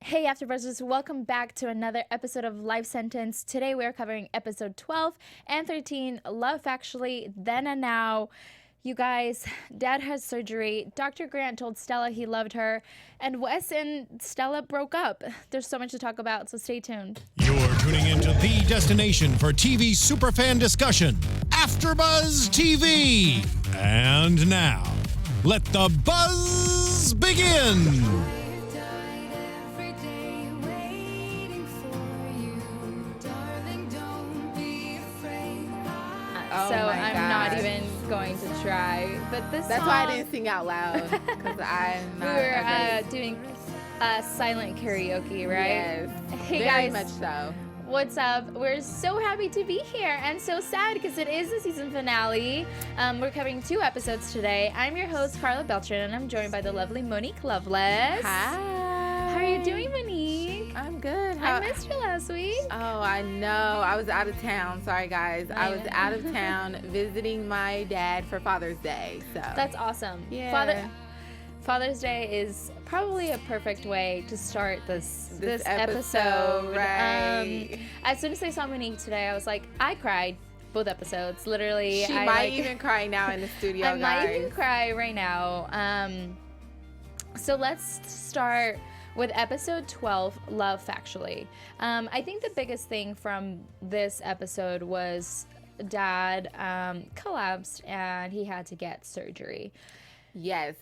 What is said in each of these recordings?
Hey, AfterBuzzers, welcome back to another episode of Life Sentence. Today we are covering episode 12 and 13, Love Factually, Then and Now. You guys, Dad has surgery. Dr. Grant told Stella he loved her, and Wes and Stella broke up. There's so much to talk about, so stay tuned. You're tuning into the destination for TV superfan discussion, AfterBuzz TV. And now, let the buzz begin. So I'm not even going to try. But this That's song, why I didn't sing out loud, because I'm not. we were doing silent karaoke, right? Yes. Hey very guys, much so. what's up? We're so happy to be here and so sad because it is the season finale. We're covering 2 episodes today. I'm your host, Karla Beltran, and I'm joined by the lovely Monique Loveless. Hi. How are you doing, Monique? I'm good. I missed you last week. Oh, I know. I was out of town. Sorry, guys. I was out of town visiting my dad for Father's Day. So That's awesome. Yeah. Father's Day is probably a perfect way to start this episode, right? As soon as I saw Monique today, I was like, I cried both episodes. Literally, She might even cry now in the studio, I might guys. even cry right now. So let's start with episode 12, Love Factually. I think the biggest thing from this episode was Dad collapsed and he had to get surgery. Yes,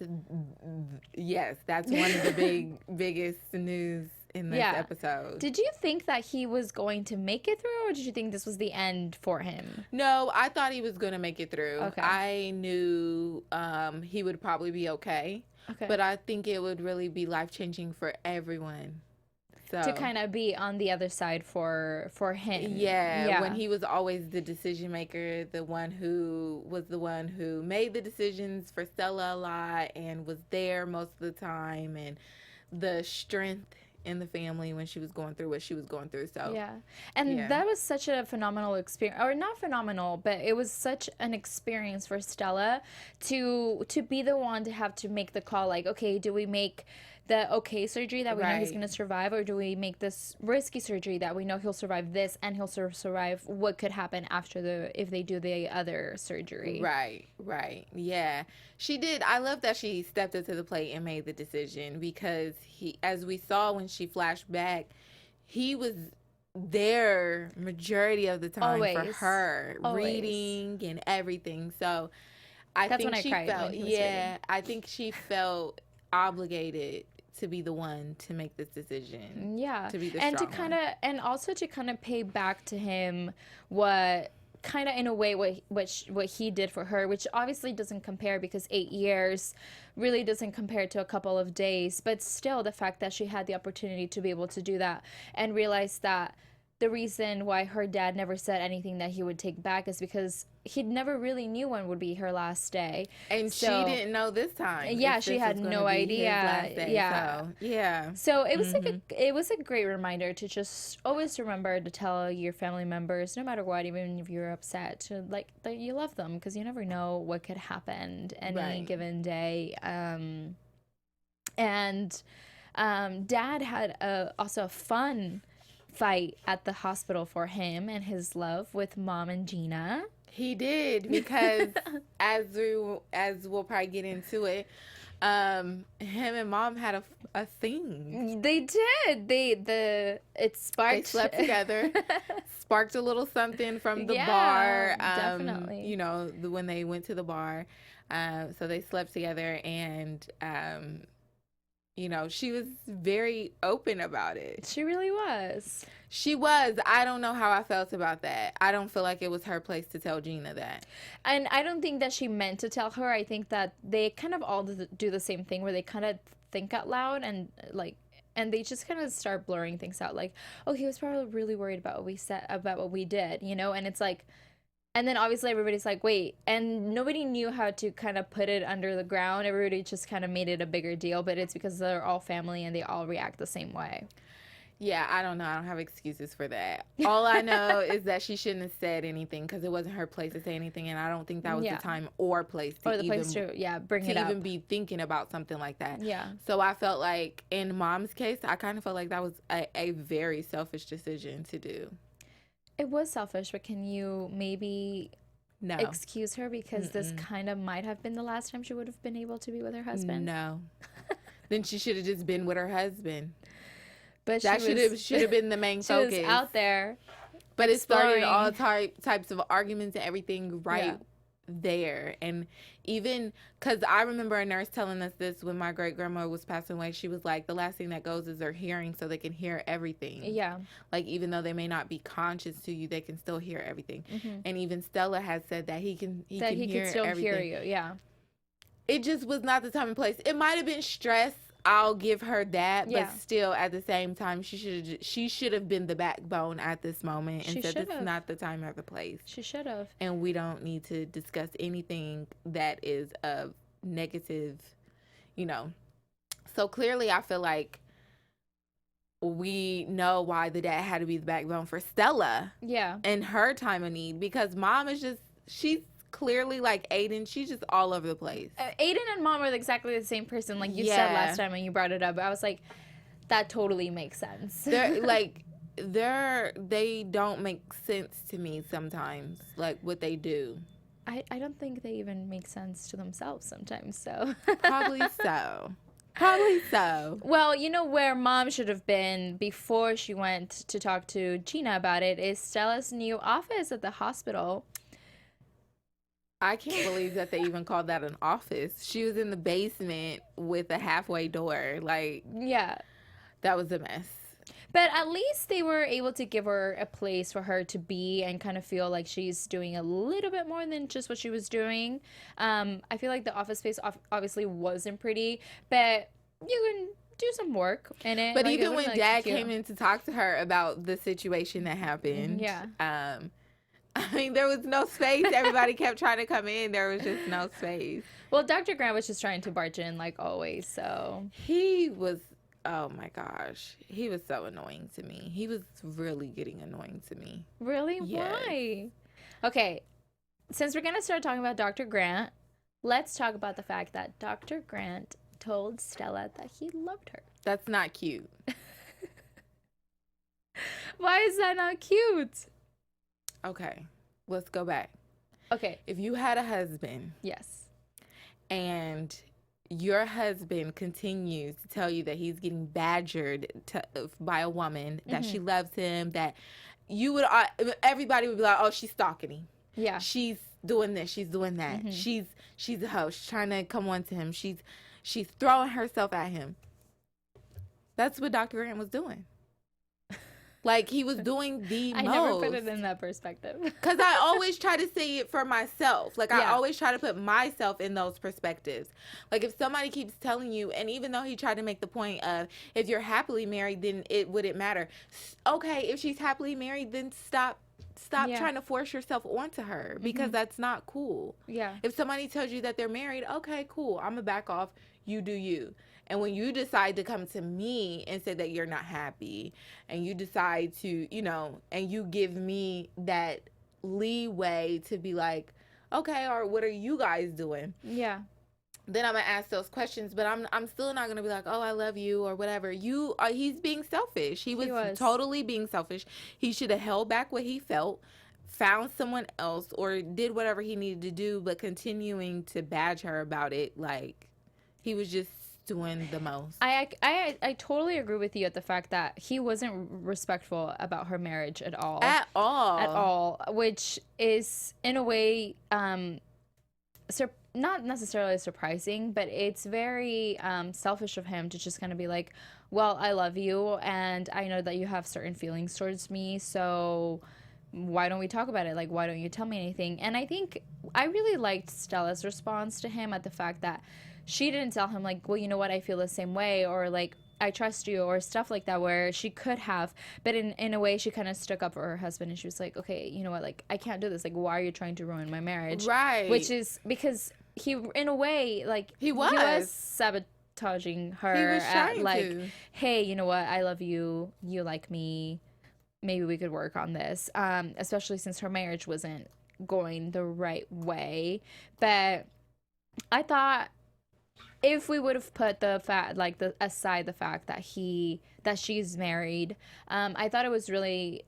that's one of the biggest news in this episode. Did you think that he was going to make it through, or did you think this was the end for him? No, I thought he was going to make it through. Okay. I knew he would probably be okay. Okay. But I think it would really be life-changing for everyone. So To kind of be on the other side for him. yeah, when he was always the decision maker, the one who made the decisions for Stella a lot and was there most of the time, and the strength in the family when she was going through what she was going through. So that was such a phenomenal experience, or not phenomenal, but it was such an experience for Stella to be the one to have to make the call, like, okay, do we make the surgery that we know he's going to survive, or do we make this risky surgery that we know he'll survive this and he'll survive what could happen after if they do the other surgery? Right. Yeah. She did. I love that she stepped up to the plate and made the decision, because as we saw when she flashed back, he was there majority of the time for her, reading and everything. So I think she felt obligated to be the one to make this decision. Yeah. To be the and strong to kind one. of, and also to kind of pay back to him what kind of in a way what he did for her, which obviously doesn't compare because 8 years really doesn't compare to a couple of days, but still the fact that she had the opportunity to be able to do that and realize that the reason why her dad never said anything that he would take back is because he never really knew when would be her last day. And so, she didn't know this time. Yeah, she had no idea. So it was it was a great reminder to just always remember to tell your family members, no matter what, even if you're upset, to like that you love them, because you never know what could happen any given day. And Dad had also a fun fight at the hospital for him and his love with Mom and Gina. He did, because as we'll probably get into it, him and Mom had a thing. They did. It sparked. They slept together. Sparked a little something from the bar. Definitely. You know, when they went to the bar, so they slept together, and you know, she was very open about it. She really was. She was. I don't know how I felt about that. I don't feel like it was her place to tell Gina that. And I don't think that she meant to tell her. I think that they kind of all do the same thing, where they kind of think out loud and they just kind of start blurring things out. Like, oh, he was probably really worried about what we said, about what we did, you know? And it's like, and then obviously everybody's like, wait, and nobody knew how to kind of put it under the ground. Everybody just kind of made it a bigger deal, but it's because they're all family and they all react the same way. Yeah, I don't know. I don't have excuses for that. All I know is that she shouldn't have said anything because it wasn't her place to say anything, and I don't think that was the time or place to or the place to bring it up. To even be thinking about something like that. Yeah. So I felt like in Mom's case, I kind of felt like that was a very selfish decision to do. It was selfish, but can you maybe excuse her because this kind of might have been the last time she would have been able to be with her husband? No. Then she should have just been with her husband. But that should have been the main focus. She was out there, but it started all types of arguments and everything there. And even because I remember a nurse telling us this when my great grandma was passing away. She was like, the last thing that goes is their hearing, so they can hear everything. Yeah, like even though they may not be conscious to you, they can still hear everything. And even Stella has said that he can still hear you. Yeah, it just was not the time and place. It might have been stress. I'll give her that, but still, at the same time, she should have been the backbone at this moment and said, "This is not the time or the place." She should have, and we don't need to discuss anything that is of negative, So clearly, I feel like we know why the dad had to be the backbone for Stella, in her time of need, because Mom is she's clearly like Aiden. She's just all over the place. Aiden and Mom are exactly the same person, like you said last time when you brought it up. I was like, that totally makes sense. They don't make sense to me sometimes, like what they do. I don't think they even make sense to themselves sometimes. So probably so. Well, where Mom should have been before she went to talk to Gina about it is Stella's new office at the hospital. I can't believe that they even called that an office. She was in the basement with a halfway door. That was a mess. But at least they were able to give her a place for her to be and kind of feel like she's doing a little bit more than just what she was doing. I feel like the office space obviously wasn't pretty, but you can do some work in it. But even when Dad came in to talk to her about the situation that happened, I mean, there was no space. Everybody kept trying to come in. There was just no space. Well, Dr. Grant was just trying to barge in like always, so. He was, oh my gosh. He was so annoying to me. He was really getting annoying to me. Really? Yes. Why? Okay, since we're going to start talking about Dr. Grant, let's talk about the fact that Dr. Grant told Stella that he loved her. That's not cute. Why is that not cute? Okay, let's go back. Okay. If you had a husband. Yes. And your husband continues to tell you that he's getting badgered by a woman, that she loves him, that you would, everybody would be like, oh, she's stalking him. Yeah. She's doing this. She's doing that. She's a hoe. She's trying to come on to him. She's throwing herself at him. That's what Dr. Grant was doing. Like, he was doing the most. I never put it in that perspective. Because I always try to see it for myself. Like, I always try to put myself in those perspectives. Like, if somebody keeps telling you, and even though he tried to make the point of, if you're happily married, then it wouldn't matter. Okay, if she's happily married, then stop trying to force yourself onto her, because that's not cool. Yeah. If somebody tells you that they're married, okay, cool. I'm going to back off. You do you. And when you decide to come to me and say that you're not happy, and you decide to, and you give me that leeway to be like, okay, or what are you guys doing? Yeah. Then I'm going to ask those questions, but I'm still not going to be like, oh, I love you or whatever. He's being selfish. He was totally being selfish. He should have held back what he felt, found someone else, or did whatever he needed to do, but continuing to badge her about it, like, he was just doing the most. I totally agree with you at the fact that he wasn't respectful about her marriage at all. At all. Which is, in a way, not necessarily surprising, but it's very selfish of him to just kind of be like, well, I love you, and I know that you have certain feelings towards me, so why don't we talk about it? Like, why don't you tell me anything? And I think I really liked Stella's response to him at the fact that she didn't tell him, like, well, you know what, I feel the same way, or, like, I trust you, or stuff like that, where she could have. But in a way, she kind of stuck up for her husband, and she was like, okay, you know what, like, I can't do this. Like, why are you trying to ruin my marriage? Right. Which is because he, in a way, like, he was sabotaging her. He was trying like, to. hey, you know what? I love you. You like me. Maybe we could work on this. Especially since her marriage wasn't going the right way. But I thought if we would have put the fact, like aside the fact that she's married, I thought it was really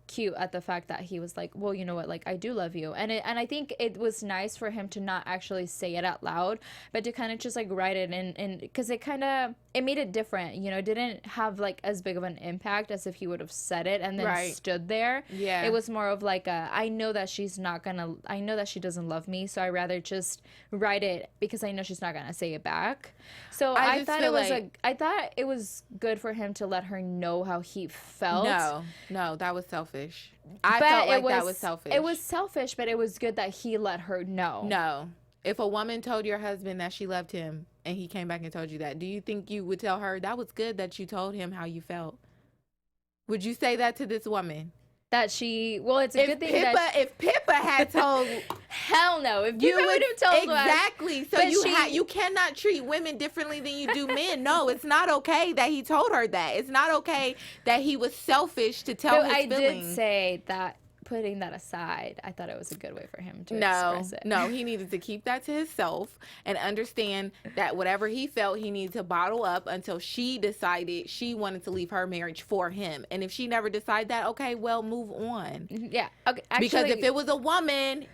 cute at the fact that he was like, well, you know what, like, I do love you, and I think it was nice for him to not actually say it out loud, but to kind of just like write it in, and because it made it different, you know. It didn't have like as big of an impact as if he would have said it and then stood there. Yeah, it was more of like I know that she doesn't love me, so I rather just write it because I know she's not gonna say it back. So I thought it was good for him to let her know how he felt. No, that was selfish. I felt like that was selfish. It was selfish, but it was good that he let her know. No. If a woman told your husband that she loved him and he came back and told you that, do you think you would tell her, that was good that you told him how you felt? Would you say that to this woman? That she, well, it's a good thing if Pippa had told, hell no, if you would have told exactly. So you cannot treat women differently than you do men. No, it's not okay that he told her that. It's not okay that he was selfish to tell his feelings. I did say that. Putting that aside, I thought it was a good way for him to express it. No, he needed to keep that to himself and understand that whatever he felt, he needed to bottle up until she decided she wanted to leave her marriage for him. And if she never decided that, okay, well, move on. Yeah. Okay. Actually, because if it was a woman,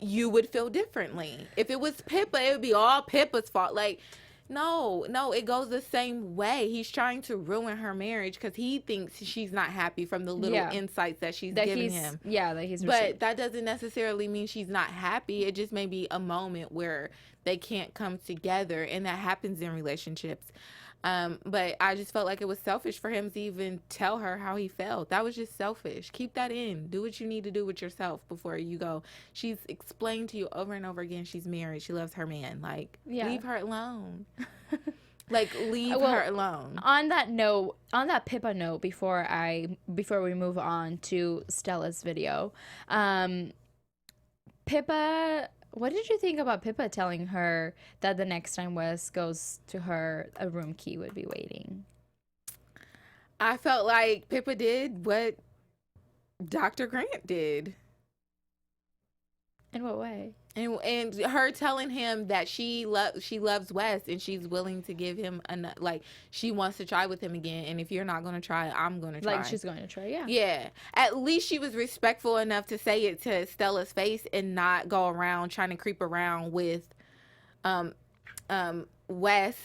you would feel differently. If it was Pippa, it would be all Pippa's fault. Like, no, it goes the same way. He's trying to ruin her marriage because he thinks she's not happy from the little insights that she's giving him. Yeah, that he's But received. that doesn't necessarily mean she's not happy. It just may be a moment where they can't come together, and that happens in relationships. But I just felt like it was selfish for him to even tell her how he felt. That was just selfish. Keep that in. Do what you need to do with yourself before you go. She's explained to you over and over again she's married. She loves her man. Like, leave her alone. Leave her alone. On that Pippa note, before we move on to Stella's video, Pippa... What did you think about Pippa telling her that the next time Wes goes to her, a room key would be waiting? I felt like Pippa did what Dr. Grant did. In what way? And her telling him that she loves Wes and she's willing to give him she wants to try with him again, and if you're not going to try, I'm going to try. Like, she's going to try, yeah. Yeah. At least she was respectful enough to say it to Stella's face and not go around trying to creep around with Wes. Mm-hmm.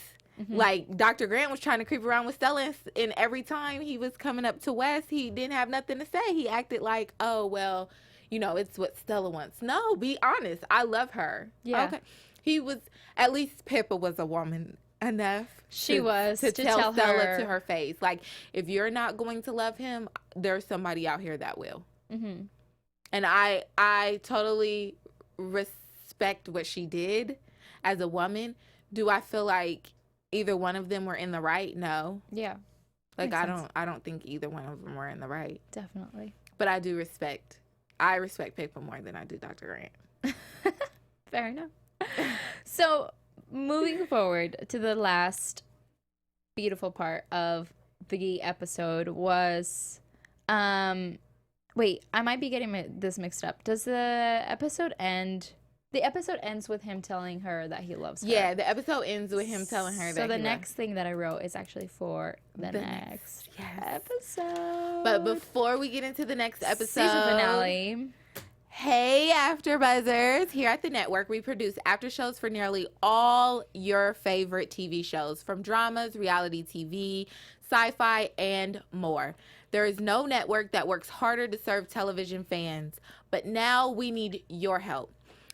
Like, Dr. Grant was trying to creep around with Stella, and every time he was coming up to Wes, he didn't have nothing to say. He acted like, oh, well, you know, it's what Stella wants. No, be honest. I love her. Yeah. Okay. He was, at least Pippa was a woman enough. To tell Stella to her face. Like, if you're not going to love him, there's somebody out here that will. Mm-hmm. And I totally respect what she did as a woman. Do I feel like either one of them were in the right? No. Yeah. Like, I don't think either one of them were in the right. Definitely. But I respect Pippa more than I do Dr. Grant. Fair enough. So, moving forward to the last beautiful part of the episode was, wait, I might be getting this mixed up. Does the episode end? The episode ends with him telling her that he loves her. Yeah, the episode ends with him telling her that. So the next thing that I wrote is actually for the next episode. But before we get into the next episode, season finale. Hey, AfterBuzzers! Here at the network, we produce after shows for nearly all your favorite TV shows, from dramas, reality TV, sci-fi, and more. There is no network that works harder to serve television fans, but now we need your help.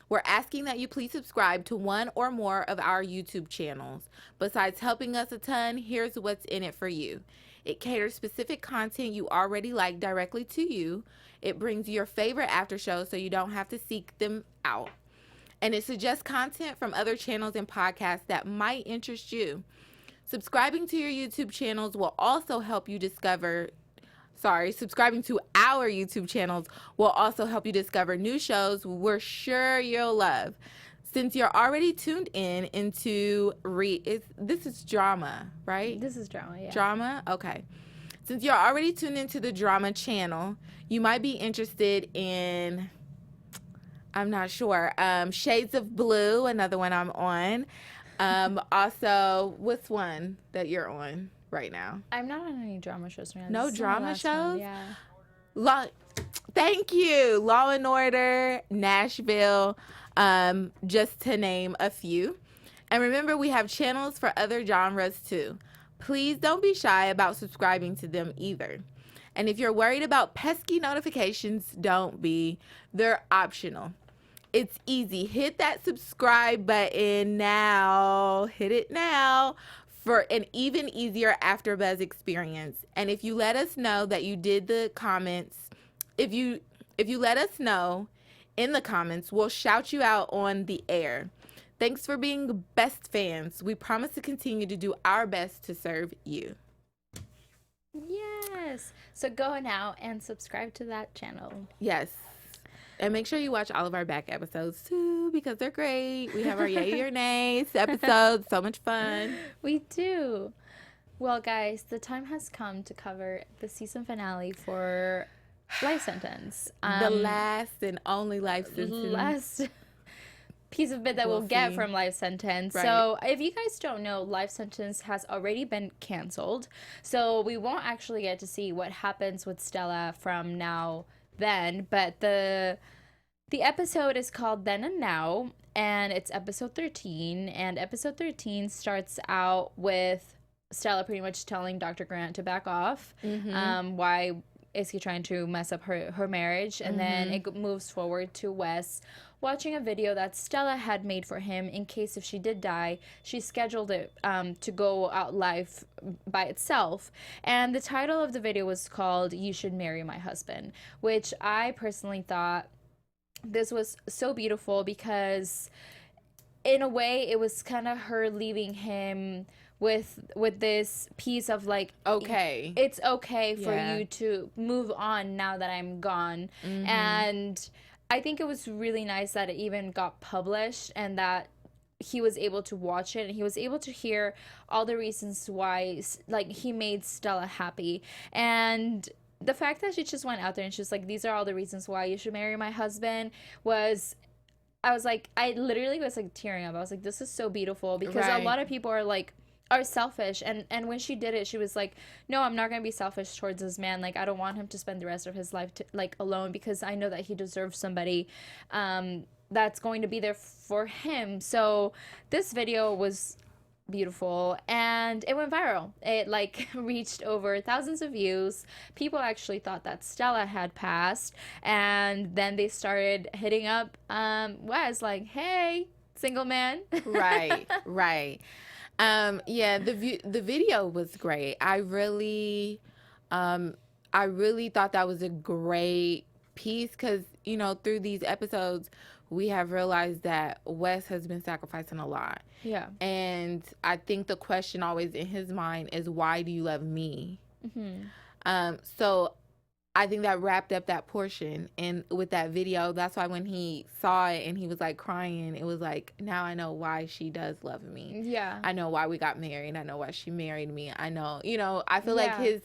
We're asking that you please subscribe to one or more of our YouTube channels. Besides helping us a ton, here's what's in it for you. It caters specific content you already like directly to you. It brings your favorite after shows so you don't have to seek them out. And it suggests content from other channels and podcasts that might interest you. Subscribing to your YouTube channels will also help you discover... subscribing to our YouTube channels will also help you discover new shows we're sure you'll love. Since you're already tuned in into this is drama, right? This is drama, yeah. Drama? Okay. Since you're already tuned into the drama channel, you might be interested in, I'm not sure, Shades of Blue, another one I'm on. Also, what's one that you're on right now? I'm not on any drama shows right now. No This is my drama last shows? one, yeah. Thank you. Law and Order, Nashville, just to name a few. And remember, we have channels for other genres too. Please don't be shy about subscribing to them either. And if you're worried about pesky notifications, don't be. They're optional. It's easy. Hit that subscribe button now. Hit it now for an even easier AfterBuzz experience. And if you let us know that you did the comments, if you let us know in the comments, we'll shout you out on the air. Thanks for being best fans. We promise to continue to do our best to serve you. Yes. So go now and subscribe to that channel. Yes. And make sure you watch all of our back episodes too, because they're great. We have our Yay or Nay episodes. So much fun. We do. Well, guys, the time has come to cover the season finale for Life Sentence. The last and only life sentence. Last piece of bit that we'll get from Life Sentence. Right. So if you guys don't know, Life Sentence has already been canceled. So we won't actually get to see what happens with Stella from now then. But the episode is called Then and Now, and it's episode 13. And episode 13 starts out with Stella pretty much telling Dr. Grant to back off. Why is he trying to mess up her marriage? And then it moves forward to Wes watching a video that Stella had made for him in case if she did die. She scheduled it to go out live by itself. And the title of the video was called You Should Marry My Husband, which I personally thought this was so beautiful because in a way it was kind of her leaving him with this piece of like, okay, it's okay for you to move on now that I'm gone. And I think it was really nice that it even got published and that he was able to watch it and he was able to hear all the reasons why like he made Stella happy. And the fact that she just went out there and she's like, these are all the reasons why you should marry my husband I literally was like tearing up. I was like, this is so beautiful because a lot of people are selfish, and when she did it, she was like, no, I'm not gonna be selfish towards this man. Like, I don't want him to spend the rest of his life alone because I know that he deserves somebody that's going to be there for him. So this video was beautiful and it went viral. It reached over thousands of views. People actually thought that Stella had passed, and then they started hitting up Wes like, hey, single man. right Yeah, the video was great. I really thought that was a great piece because, through these episodes, we have realized that Wes has been sacrificing a lot. Yeah. And I think the question always in his mind is, why do you love me? So I think that wrapped up that portion. And with that video, that's why when he saw it and he was crying, it was now I know why she does love me. Yeah. I know why we got married. I know why she married me. I know, I feel like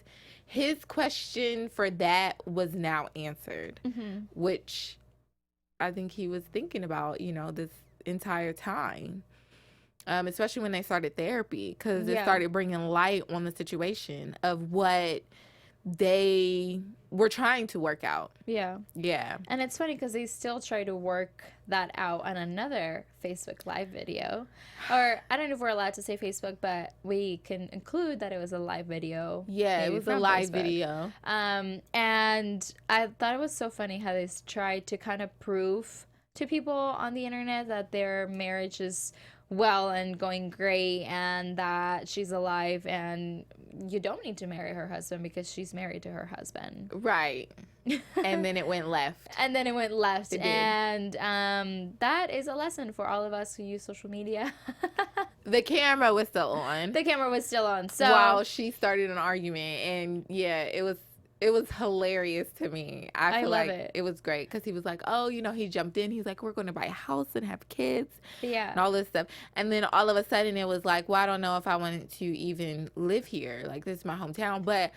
his question for that was now answered, which I think he was thinking about, this entire time. Especially when they started therapy, because it started bringing light on the situation of what they were trying to work out. Yeah. And it's funny because they still try to work that out on another Facebook Live video. Or I don't know if we're allowed to say Facebook, but we can include that it was a live video. Yeah, it was a live video. And I thought it was so funny how they tried to kind of prove to people on the internet that their marriage is well and going great and that she's alive and you don't need to marry her husband because she's married to her husband. Right. And then it went left. And that is a lesson for all of us who use social media. The camera was still on. So while she started an argument, and it was hilarious to me. I feel love like it was great because he was like, oh, you know, he jumped in. He's like, we're going to buy a house and have kids. Yeah. And all this stuff. And then all of a sudden it was like, well, I don't know if I wanted to even live here. Like, this is my hometown. But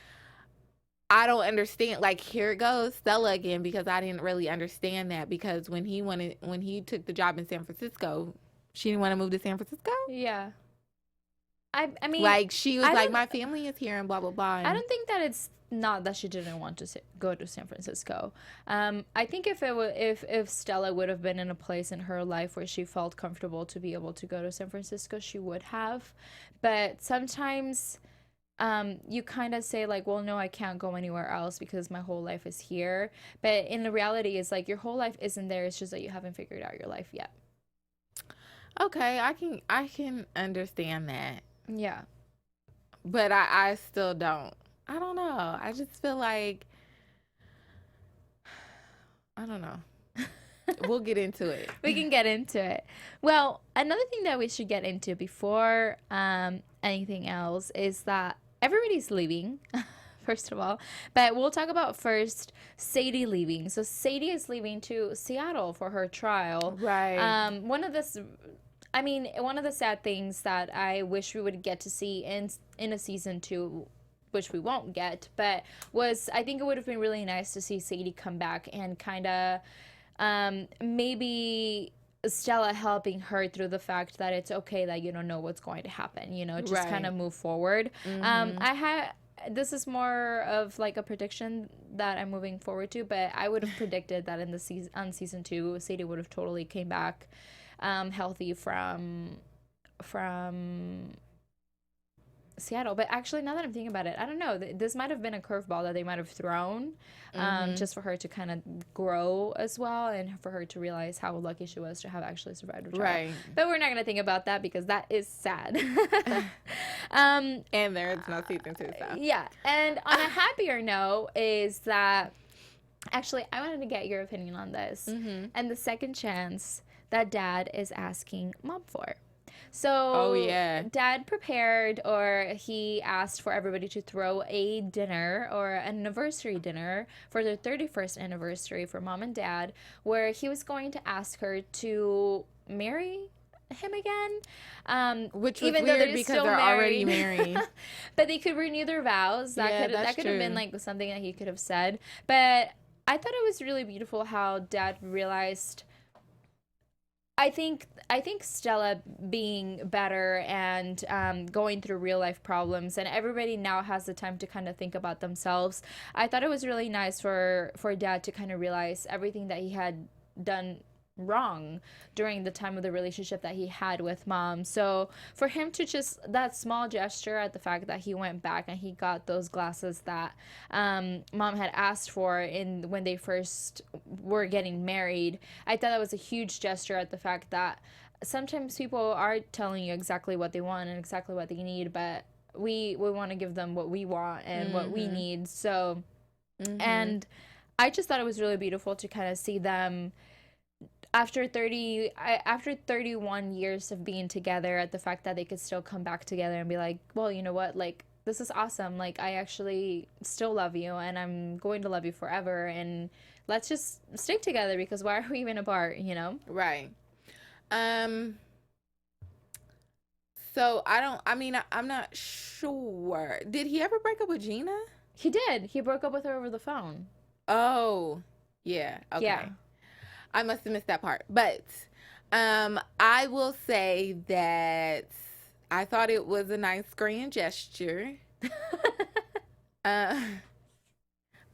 I don't understand. Like, here it goes, Stella again, because I didn't really understand that. Because when he took the job in San Francisco, she didn't want to move to San Francisco. Yeah. I mean, like, she was like, my family is here and blah blah blah. And I don't think that it's not that she didn't want to go to San Francisco. I think if Stella would have been in a place in her life where she felt comfortable to be able to go to San Francisco, she would have. But sometimes you kind of say like, well, no, I can't go anywhere else because my whole life is here. But in the reality, it's like your whole life isn't there. It's just that you haven't figured out your life yet. Okay, I can understand that. Yeah. But I still don't. I don't know. I just feel like, I don't know. We'll get into it. We can get into it. Well, another thing that we should get into before anything else is that everybody's leaving, first of all. But we'll talk about first Sadie leaving. So Sadie is leaving to Seattle for her trial. Right. One of the sad things that I wish we would get to see in a season 2, which we won't get, but I think it would have been really nice to see Sadie come back and kind of maybe Stella helping her through the fact that it's okay that you don't know what's going to happen, you know, just kind of move forward. This is more of like a prediction that I'm moving forward to, but I would have predicted that on season 2, Sadie would have totally came back healthy from Seattle. But actually, now that I'm thinking about it, I don't know. This might have been a curveball that they might have thrown just for her to kind of grow as well and for her to realize how lucky she was to have actually survived a trial. Right. But we're not going to think about that because that is sad. And there's no season 2, so. Yeah. And on a happier note is that, actually, I wanted to get your opinion on this. And the second chance that Dad is asking Mom for. So Dad prepared, or he asked for everybody to throw a dinner or an anniversary dinner for their 31st anniversary for Mom and Dad, where he was going to ask her to marry him again. Which was even weird because they're already married. But they could renew their vows. That could have been like something that he could have said. But I thought it was really beautiful how Dad realized, I think Stella being better and going through real life problems, and everybody now has the time to kind of think about themselves. I thought it was really nice for Dad to kind of realize everything that he had done wrong during the time of the relationship that he had with Mom. So for him to just, that small gesture at the fact that he went back and he got those glasses that Mom had asked for when they first were getting married, I thought that was a huge gesture at the fact that sometimes people are telling you exactly what they want and exactly what they need, but we want to give them what we want and what we need. So and I just thought it was really beautiful to kind of see them after 31 years of being together, at the fact that they could still come back together and be like, well, you know what, like, this is awesome. Like, I actually still love you and I'm going to love you forever. And let's just stick together because why are we even apart, you know? Right. So I'm not sure. Did he ever break up with Gina? He did. He broke up with her over the phone. Oh, yeah. Okay. Yeah. I must have missed that part. But I will say that I thought it was a nice grand gesture.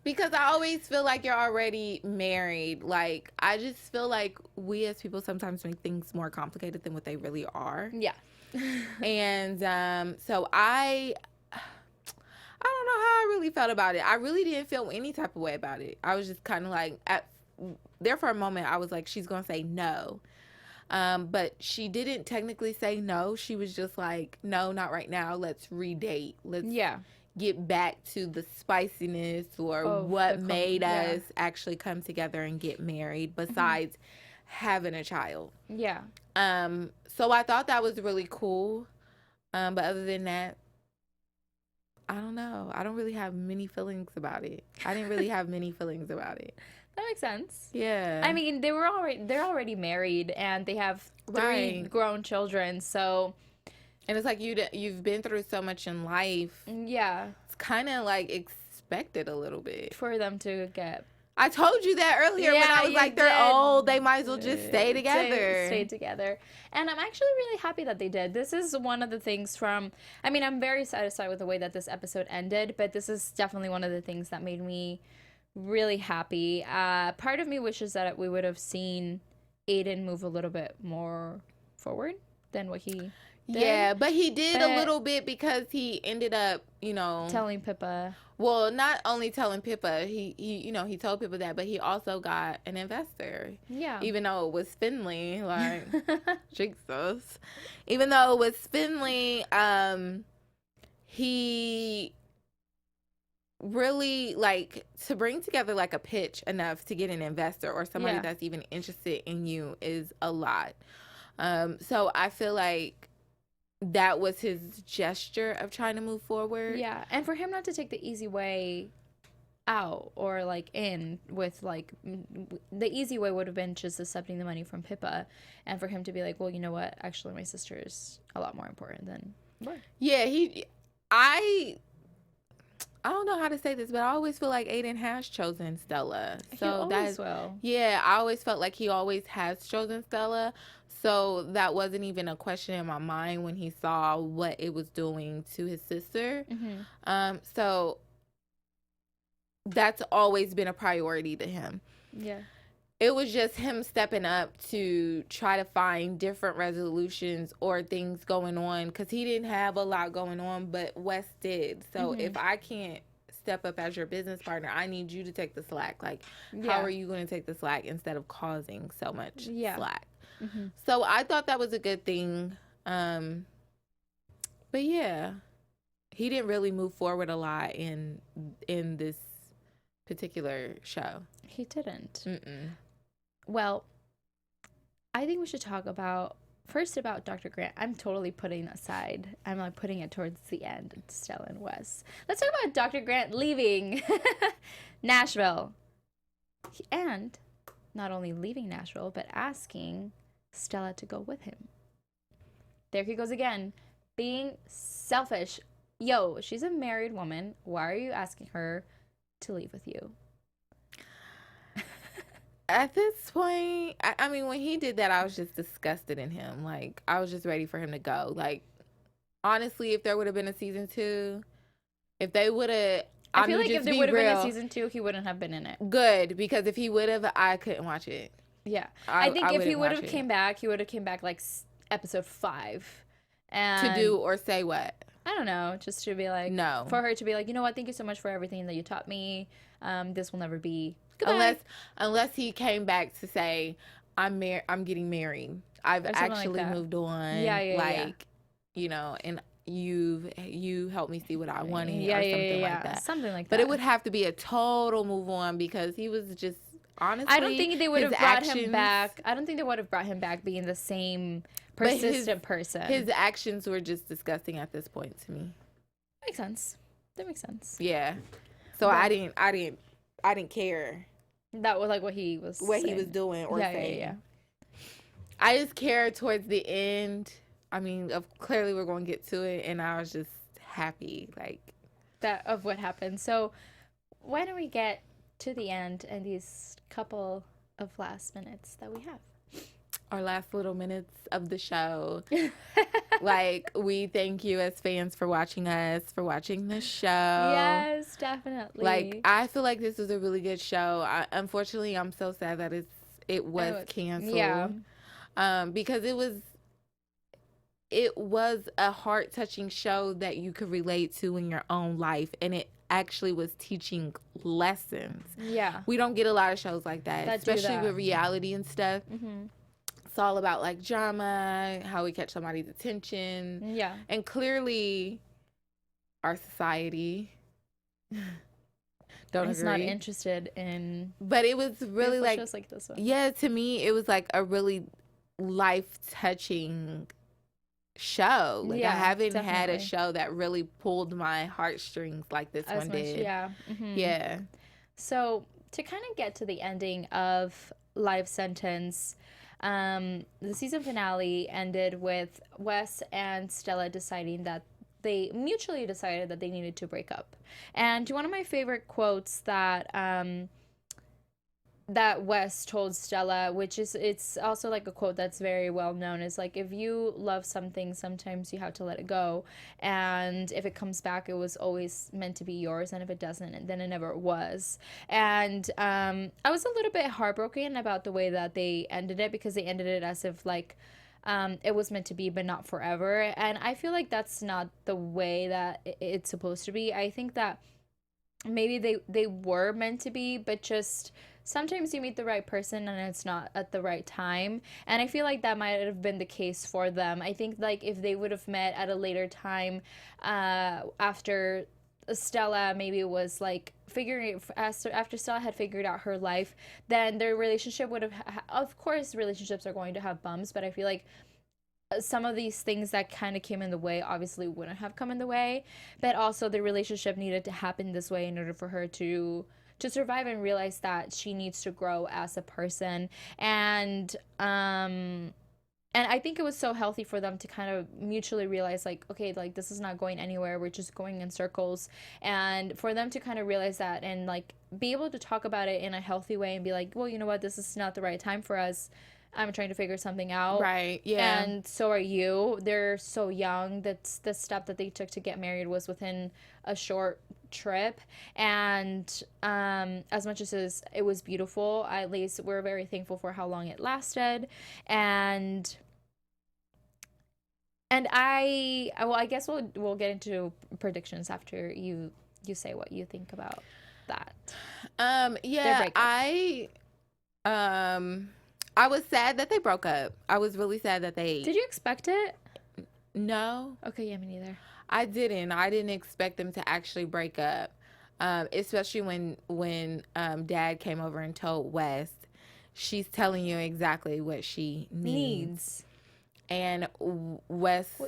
Because I always feel like you're already married. Like, I just feel like we as people sometimes make things more complicated than what they really are. Yeah. And so I don't know how I really felt about it. I really didn't feel any type of way about it. I was just kind of like, there for a moment, I was like, she's going to say no. But she didn't technically say no. She was just like, no, not right now. Let's redate. Let's get back to the spiciness or what made us actually come together and get married besides having a child. Yeah. So I thought that was really cool. But other than that, I don't know. I don't really have many feelings about it. I didn't really have many feelings about it. That makes sense. Yeah. I mean, they're already married and they have 3 grown children, so. And it's like you've been through so much in life. Yeah. It's kind of like expected a little bit for them to get. I told you that earlier when I was like, they're old. They might as well just stay together. Stay together. And I'm actually really happy that they did. This is one of the things I'm very satisfied with the way that this episode ended, but this is definitely one of the things that made me really happy. Part of me wishes that we would have seen Aiden move a little bit more forward than what he did. Yeah, but he did a little bit because he ended up, telling Pippa. Well, not only telling Pippa, he told Pippa that, but he also got an investor. Yeah. Even though it was Finley, like, Jesus. Even though it was Finley, he really, like, to bring together, like, a pitch enough to get an investor or somebody that's even interested in you is a lot. So I feel like that was his gesture of trying to move forward. Yeah, and for him not to take the easy way out or like in with like the easy way would have been just accepting the money from Pippa, and for him to be like, well, you know what, actually my sister is a lot more important than what. Yeah, I don't know how to say this, but I always feel like Aiden has chosen Stella. So that's yeah, I always felt like he always has chosen Stella. So that wasn't even a question in my mind when he saw what it was doing to his sister. Mm-hmm. So that's always been a priority to him. Yeah. It was just him stepping up to try to find different resolutions or things going on because he didn't have a lot going on, but Wes did. So if I can't step up as your business partner, I need you to take the slack. Like, how are you going to take the slack instead of causing so much slack? Mm-hmm. So I thought that was a good thing. But yeah, he didn't really move forward a lot in this particular show. He didn't. Well, I think we should talk first about Dr. Grant. I'm totally putting aside. I'm like putting it towards the end, Stella and Wes. Let's talk about Dr. Grant leaving Nashville. And not only leaving Nashville, but asking Stella to go with him. There he goes again, being selfish. Yo, she's a married woman. Why are you asking her to leave with you? At this point, I mean, when he did that, I was just disgusted in him. Like, I was just ready for him to go. Like, honestly, if there would have been a season 2, if they would have... I feel like if there would have been a season 2, he wouldn't have been in it. Good, because if he would have, I couldn't watch it. Yeah. I think if he would have came back, he would have came back like episode 5. And to do or say what? I don't know. Just to be like... No. For her to be like, you know what? Thank you so much for everything that you taught me. This will never be... Goodbye. Unless he came back to say, I'm getting married. I've actually moved on. Like, and you helped me see what I wanted or something like that. Something like that. But it would have to be a total move on because he was just, honestly, I don't think they would have brought him back. I don't think they would have brought him back being the same persistent person. His actions were just disgusting at this point to me. Makes sense. That makes sense. Yeah. So I didn't care. That was like what he was doing or saying. Yeah. I just cared towards the end. I mean, clearly we're going to get to it, and I was just happy, like that of what happened. So, why don't we get to the end and these couple of last minutes that we have? Our last little minutes of the show. Like, we thank you as fans for watching us, for watching the show. Yes, definitely. Like, I feel like this was a really good show. Unfortunately, I'm so sad that it was canceled. Yeah. Because it was a heart-touching show that you could relate to in your own life, and it actually was teaching lessons. Yeah. We don't get a lot of shows like that especially with reality and stuff. Mm-hmm. It's all about like drama, how we catch somebody's attention. Yeah. And clearly our society don't agree. Not interested in. But it was really like shows like this one. Yeah, to me it was like a really life-touching show. Like, I Yeah, haven't had a definitely. show that really pulled my heartstrings like this As one much, did. yeah. Yeah. So to kind of get to the ending of Life Sentence, the season finale ended with Wes and Stella deciding that they mutually decided that they needed to break up. And one of my favorite quotes that Wes told Stella, which is, it's also like a quote that's very well known, is like, if you love something, sometimes you have to let it go, and if it comes back, it was always meant to be yours, and if it doesn't, then it never was. And I was a little bit heartbroken about the way that they ended it, because they ended it as if like it was meant to be but not forever, and I feel like that's not the way that it's supposed to be. I think that maybe they were meant to be, but just sometimes you meet the right person and it's not at the right time, and I feel like that might have been the case for them. I think like if they would have met at a later time, after Stella maybe was like figuring, after Stella had figured out her life, then their relationship would have of course relationships are going to have bumps, but I feel like some of these things that kind of came in the way obviously wouldn't have come in the way, but also the relationship needed to happen this way in order for her to survive and realize that she needs to grow as a person. And I think it was so healthy for them to kind of mutually realize, like, okay, like, this is not going anywhere, we're just going in circles, and for them to kind of realize that and like be able to talk about it in a healthy way and be like, well, you know what, this is not the right time for us, I'm trying to figure something out. Right. Yeah. And so are you. They're so young. That's the step that they took to get married was within a short trip. And as much as it was beautiful, at least we're very thankful for how long it lasted. And I guess we'll get into predictions after you say what you think about that. Yeah, I was sad that they broke up. I was really sad that they... Did you expect it? No. Okay, yeah, me neither. I didn't expect them to actually break up. Especially when Dad came over and told Wes, she's telling you exactly what she needs. And Wes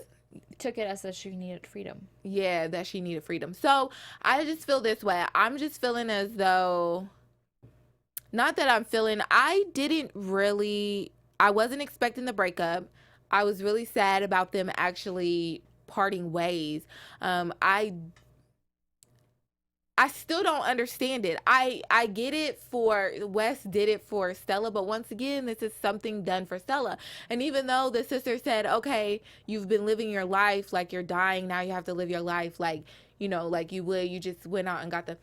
took it as that she needed freedom. Yeah, that she needed freedom. So I just feel this way. I'm just feeling as though... Not that I'm feeling, I wasn't expecting the breakup. I was really sad about them actually parting ways. I still don't understand it. I get it for, Wes did it for Stella, but once again, this is something done for Stella. And even though the sister said, okay, you've been living your life like you're dying, now you have to live your life like, you know, like you would, you just went out and got the...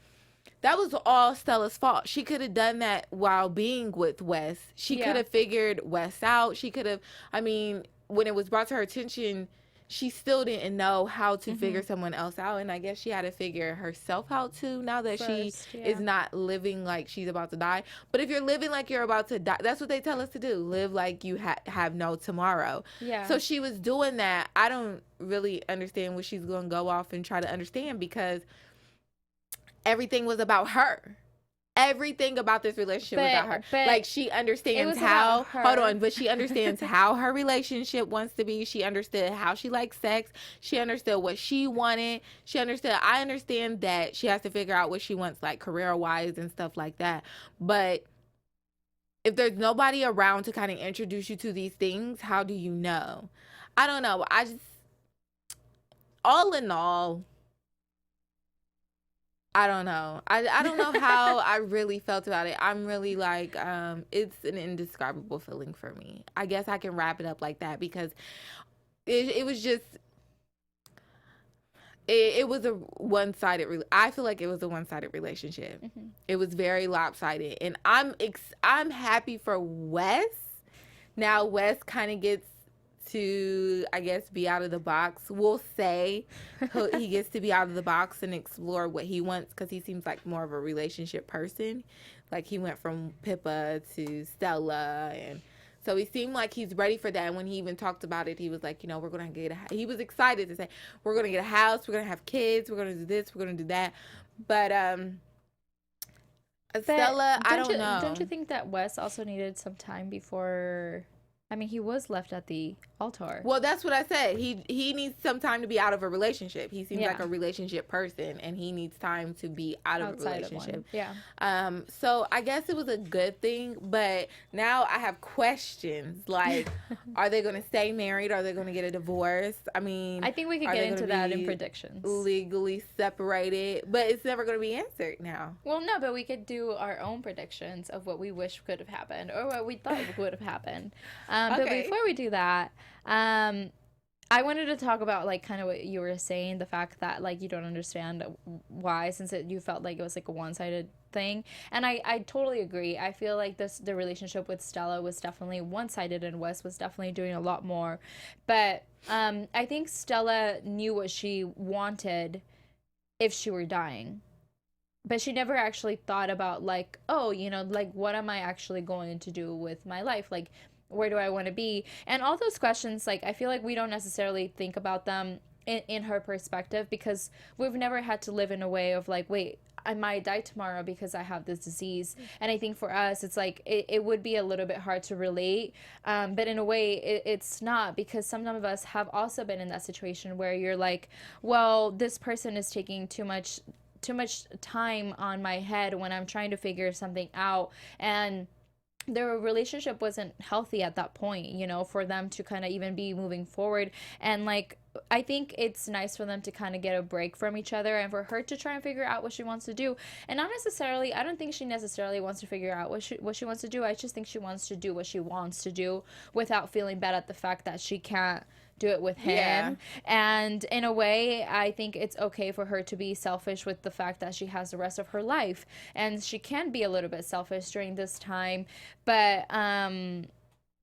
That was all Stella's fault. She could have done that while being with Wes. She could have figured Wes out. She could have, I mean, when it was brought to her attention, she still didn't know how to figure someone else out. And I guess she had to figure herself out too, now that she is not living like she's about to die. But if you're living like you're about to die, that's what they tell us to do. Live like you have no tomorrow. Yeah. So she was doing that. I don't really understand what she's going to go off and try to understand, because everything was about her. Everything about this relationship was about her. Like, she understands how, but she understands how her relationship wants to be. She understood how she likes sex. She understood what she wanted. I understand that she has to figure out what she wants, like, career-wise and stuff like that. But if there's nobody around to kind of introduce you to these things, how do you know? I don't know. All in all, I don't know. I don't know how I really felt about it. I'm really like, it's an indescribable feeling for me. I guess I can wrap it up like that, because it was just, it was a one-sided, I feel like it was a one-sided relationship. It was very lopsided. And I'm happy for Wes. Now Wes kind of gets to, I guess, be out of the box. We'll say he gets to be out of the box and explore what he wants, because he seems like more of a relationship person. Like, he went from Pippa to Stella, and so he seemed like he's ready for that. And when he even talked about it, he was like, you know, we're going to get he was excited to say, we're going to get a house, we're going to have kids, we're going to do this, we're going to do that. But Stella, I don't know. Don't you think that Wes also needed some time before I mean, he was left at the altar. Well, that's what I said. He needs some time to be out of a relationship. He seems Yeah. like a relationship person, and he needs time to be out of a Outside of relationship. one. Yeah. So I guess it was a good thing, but now I have questions. Like, are they going to stay married? Are they going to get a divorce? I mean, I think we could are get they into gonna that in be predictions. legally separated, but it's never going to be answered now. Well, no, but we could do our own predictions of what we wish could have happened or what we thought would have happened. But Okay. before we do that, I wanted to talk about like kind of what you were saying, the fact that like you don't understand why, since you felt like it was like a one-sided thing. And I totally agree. I feel like the relationship with Stella was definitely one-sided, and Wes was definitely doing a lot more. But I think Stella knew what she wanted if she were dying. But she never actually thought about like, oh, you know, like what am I actually going to do with my life? Like, where do I want to be? And all those questions, like, I feel like we don't necessarily think about them in her perspective, because we've never had to live in a way of like, wait, I might die tomorrow because I have this disease. And I think for us, it's like, it would be a little bit hard to relate. But in a way, it's not, because some of us have also been in that situation where you're like, well, this person is taking too much time on my head when I'm trying to figure something out. And their relationship wasn't healthy at that point, you know, for them to kind of even be moving forward. And like, I think it's nice for them to kind of get a break from each other, and for her to try and figure out what she wants to do. And not necessarily, I don't think she necessarily wants to figure out what she wants to do. I just think she wants to do what she wants to do without feeling bad at the fact that she can't do it with him. Yeah. And in a way, I think it's okay for her to be selfish with the fact that she has the rest of her life, and she can be a little bit selfish during this time. But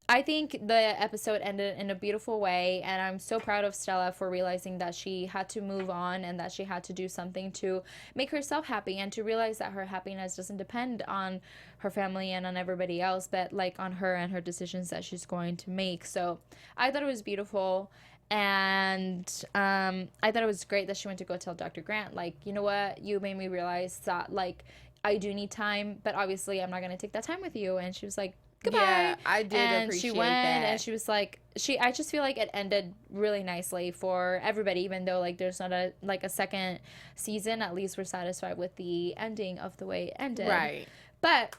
I think the episode ended in a beautiful way, and I'm so proud of Stella for realizing that she had to move on and that she had to do something to make herself happy, and to realize that her happiness doesn't depend on her family and on everybody else, but like on her and her decisions that she's going to make. So I thought it was beautiful. And I thought it was great that she went to go tell Dr. Grant, like, you know what, you made me realize that like I do need time, but obviously I'm not going to take that time with you. And she was like, goodbye. Yeah, I did and appreciate she went that. and she was like, I just feel like it ended really nicely for everybody, even though like there's not a second season. At least we're satisfied with the ending of the way it ended. Right. But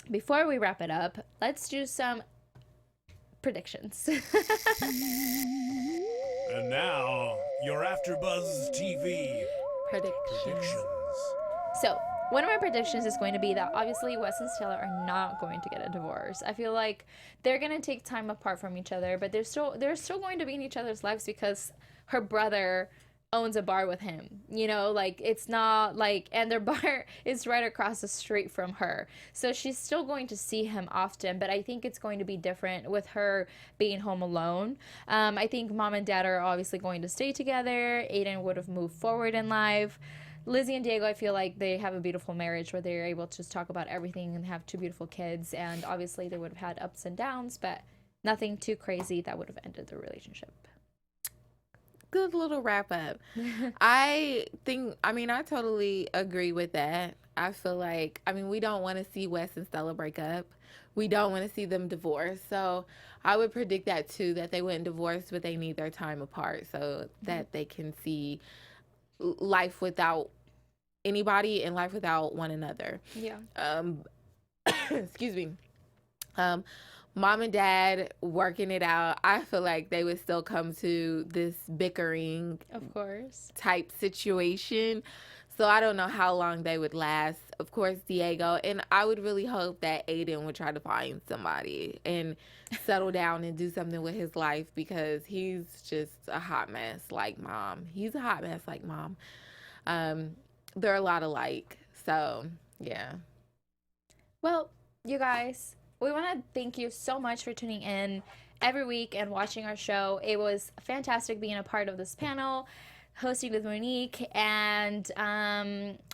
before we wrap it up, let's do some predictions. And now, your AfterBuzz TV predictions. So, one of my predictions is going to be that obviously Wes and Stella are not going to get a divorce. I feel like they're going to take time apart from each other, but they're still going to be in each other's lives, because her brother owns a bar with him. You know, like, it's not like, and their bar is right across the street from her. So she's still going to see him often, but I think it's going to be different with her being home alone. I think mom and dad are obviously going to stay together. Aiden would have moved forward in life. Lizzie and Diego, I feel like they have a beautiful marriage where they're able to just talk about everything and have two beautiful kids. And obviously they would have had ups and downs, but nothing too crazy that would have ended the relationship. Good little wrap up. I totally agree with that. I feel like, we don't want to see Wes and Stella break up. We don't want to see them divorce. So I would predict that too, that they wouldn't divorce, but they need their time apart so that they can see life without anybody and life without one another. Yeah. Excuse me. Mom and dad working it out. I feel like they would still come to this bickering, Of course, type situation. So I don't know how long they would last. Of course, Diego. And I would really hope that Aiden would try to find somebody and settle down and do something with his life, because he's just a hot mess like mom. He's a hot mess like mom. They're a lot alike. So, yeah. Well, you guys, we want to thank you so much for tuning in every week and watching our show. It was fantastic being a part of this panel, hosting with Monique, and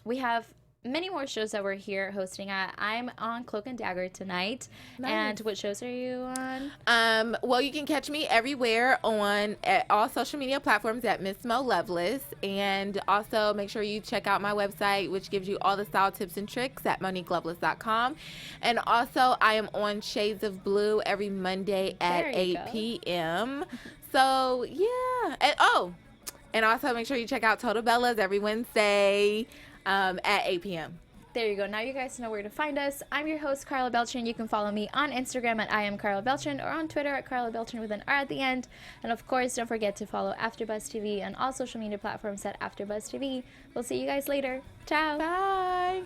we have many more shows that we're here hosting at. I'm on Cloak and Dagger tonight. Nice. And what shows are you on? Well, you can catch me everywhere at all social media platforms at Miss Mo Loveless. And also make sure you check out my website, which gives you all the style tips and tricks at MoniqueLoveless.com. And also, I am on Shades of Blue every Monday at 8 p.m. So, yeah. And also make sure you check out Total Bellas every Wednesday at 8 p.m. There you go. Now you guys know where to find us. I'm your host, Karla Beltran. You can follow me on Instagram at @IamKarlaBeltran or on Twitter at Karla Beltran with an R at the end. And of course, don't forget to follow AfterBuzz TV on all social media platforms at AfterBuzz TV. We'll see you guys later. Ciao. Bye.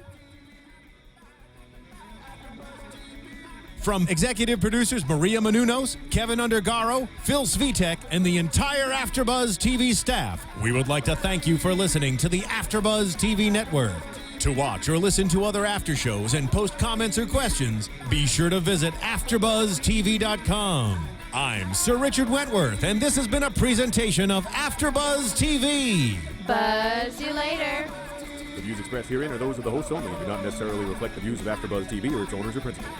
From executive producers Maria Menounos, Keven Undergaro, Phil Svitek, and the entire AfterBuzz TV staff, we would like to thank you for listening to the AfterBuzz TV network. To watch or listen to other after shows and post comments or questions, be sure to visit AfterBuzzTV.com. I'm Sir Richard Wentworth, and this has been a presentation of AfterBuzz TV. Buzz you later. The views expressed herein are those of the hosts only and do not necessarily reflect the views of AfterBuzz TV or its owners or principals.